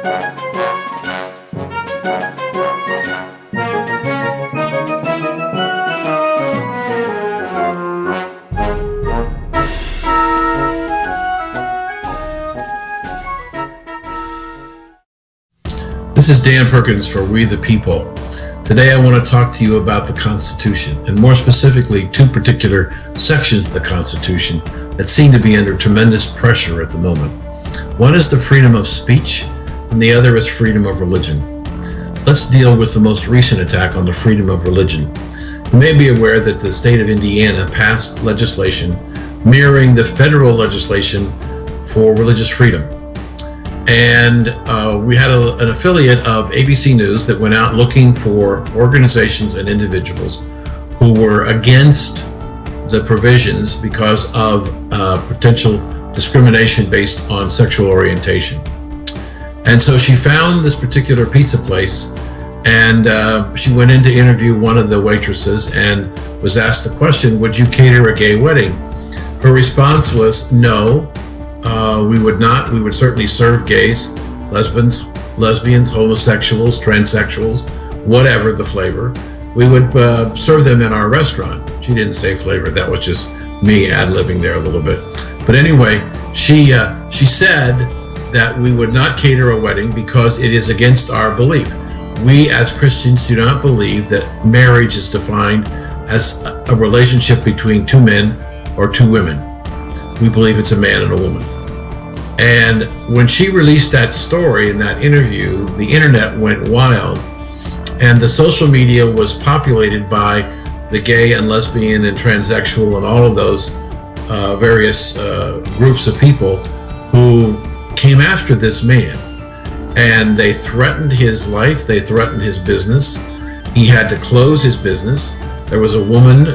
This is Dan Perkins for We the People. Today I want to talk to you about the Constitution, and more specifically two particular sections of the Constitution that seem to be under tremendous pressure at the moment. One is the freedom of speech, and the other is freedom of religion. Let's deal with the most recent attack on the freedom of religion. You may be aware that the state of Indiana passed legislation mirroring the federal legislation for religious freedom. And we had an affiliate of ABC News that went out looking for organizations and individuals who were against the provisions because of potential discrimination based on sexual orientation. And so she found this particular pizza place, and she went in to interview one of the waitresses and was asked the question, would you cater a gay wedding? Her response was, no. We would not. We would certainly serve gays, lesbians, homosexuals, transsexuals, whatever the flavor. We would serve them in our restaurant. She didn't say flavor. That was just me ad-libbing there a little bit. But anyway, she said that we would not cater a wedding because it is against our belief. We as Christians do not believe that marriage is defined as a relationship between two men or two women. We believe it's a man and a woman. And when she released that story in that interview, the internet went wild, and the social media was populated by the gay and lesbian and transsexual and all of those various groups of people who came after this man. And they threatened his life, they threatened his business. He had to close his business. There was a woman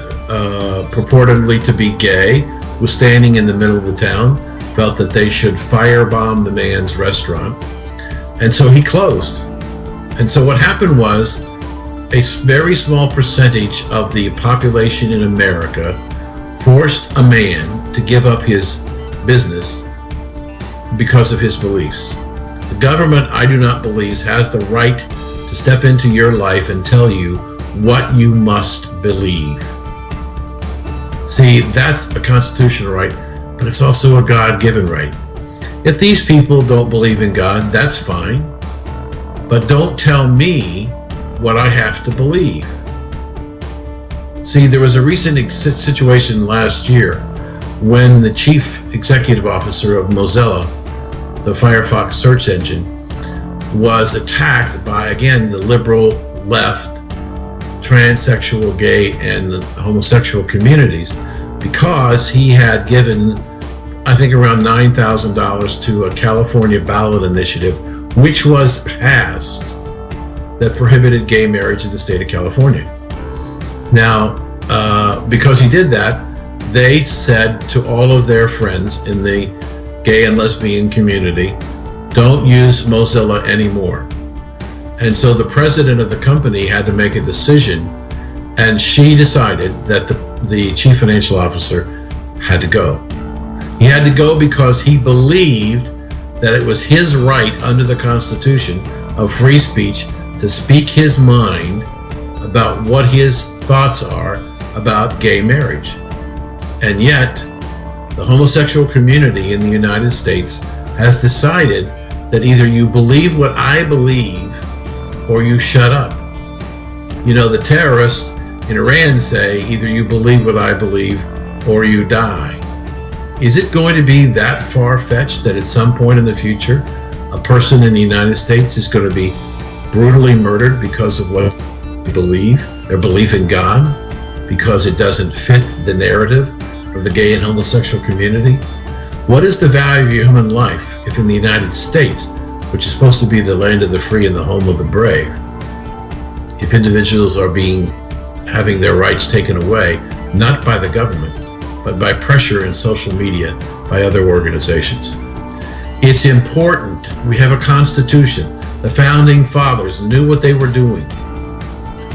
purportedly to be gay, was standing in the middle of the town, felt that they should firebomb the man's restaurant, and so he closed. And so what happened was a very small percentage of the population in America forced a man to give up his business because of his beliefs. The government, I do not believe, has the right to step into your life and tell you what you must believe. See, that's a constitutional right, but it's also a God-given right. If these people don't believe in God, that's fine, but don't tell me what I have to believe. See, there was a recent situation last year when the chief executive officer of Mozilla, the Firefox search engine, was attacked by, again, the liberal left, transsexual, gay, and homosexual communities because he had given, I think, around $9,000 to a California ballot initiative, which was passed, that prohibited gay marriage in the state of California. Now, because he did that, they said to all of their friends in the gay and lesbian community, don't use Mozilla anymore. And so the president of the company had to make a decision, and she decided that the chief financial officer had to go. He had to go because he believed that it was his right under the Constitution of free speech to speak his mind about what his thoughts are about gay marriage. And yet, the homosexual community in the United States has decided that either you believe what I believe or you shut up. You know, the terrorists in Iran say either you believe what I believe or you die. Is it going to be that far-fetched that at some point in the future a person in the United States is going to be brutally murdered because of what they believe, their belief in God, because it doesn't fit the narrative of the gay and homosexual community? What is the value of human life if in the United States, which is supposed to be the land of the free and the home of the brave, if individuals are having their rights taken away, not by the government, but by pressure in social media by other organizations? It's important. We have a constitution. The founding fathers knew what they were doing.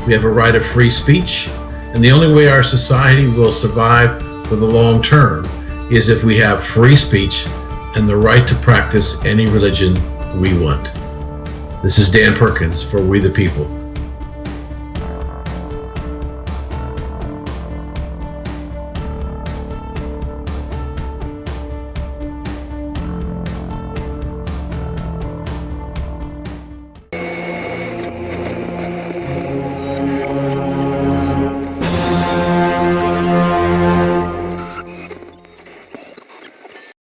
We have a right of free speech, and the only way our society will survive for the long term is if we have free speech and the right to practice any religion we want. This is Dan Perkins for We the People.